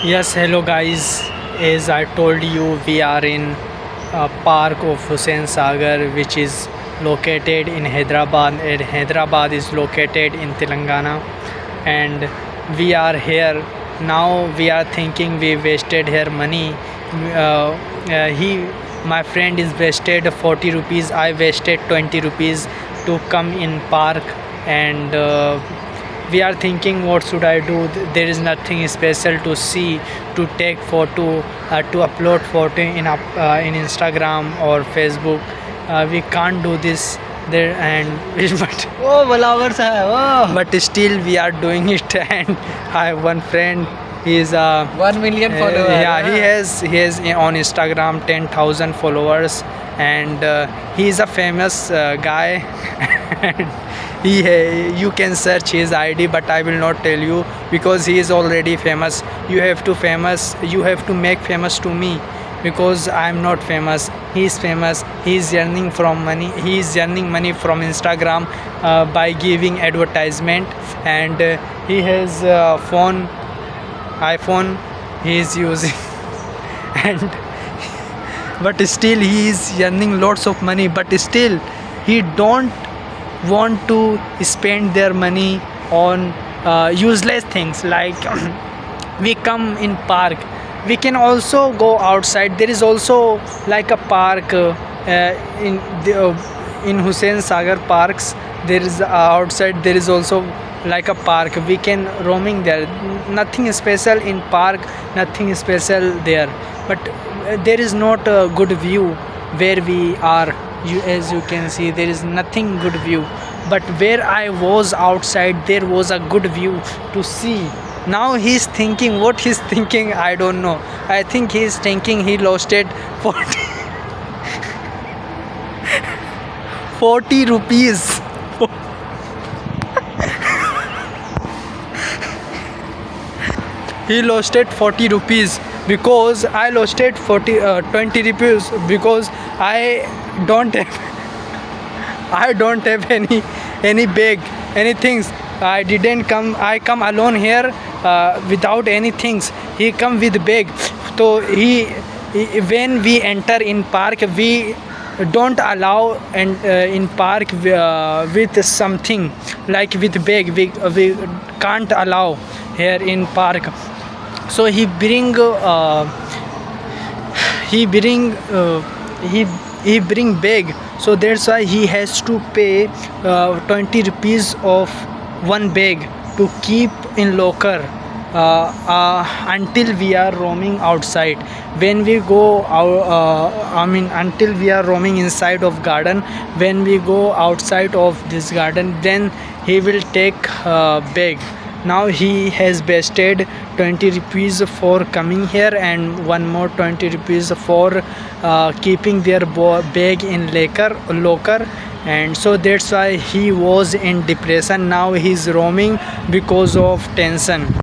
Yes, hello guys. As I told you, we are in a park of Hussain Sagar, which is located in Hyderabad. And Hyderabad is located in Telangana, and we are here now. We are thinking we wasted here money. My friend, is wasted 40 rupees. I wasted 20 rupees to come in park, and we are thinking what should I do. There is nothing special to see, to take photo, to upload photo in Instagram or Facebook. We can't do this there, and but Oh, followers hai. Oh, but still we are doing it. And I have one friend. He is 1 million followers. yeah, he has on Instagram 10,000 followers, and he is a famous guy. And you can search his ID, but I will not tell you because he is already famous. You have to make famous to me, because I am not famous. He is famous. He is earning money from Instagram by giving advertisement, and he has iPhone he is using. And but still he is earning lots of money, but still he don't want to spend their money on useless things like we come in park. We can also go outside. There is also like a park in in Hussain Sagar parks. There is outside, there is also like a park. We can roaming there. Nothing special in park, nothing special there, but there is not a good view where we are. As you can see, there is nothing good view, but where I was outside, there was a good view to see. Now he's thinking what he's thinking, I don't know. I think he's thinking he lost it 40 40 rupees. He lost it 40 rupees because I lost it 20 rupees, because I don't have any bag, any things. I come alone here without any things. He come with bag. So when we enter in park, we don't allow, and in park with something like with bag, we can't allow here in park. So he bring bag, so that's why he has to pay 20 rupees of one bag to keep in locker until we are roaming outside. When we go out, until we are roaming inside of garden. When we go outside of this garden, then he will take bag. Now he has wasted 20 rupees for coming here, and one more 20 rupees for keeping their bag in locker. And so that's why he was in depression. Now he's roaming because of tension.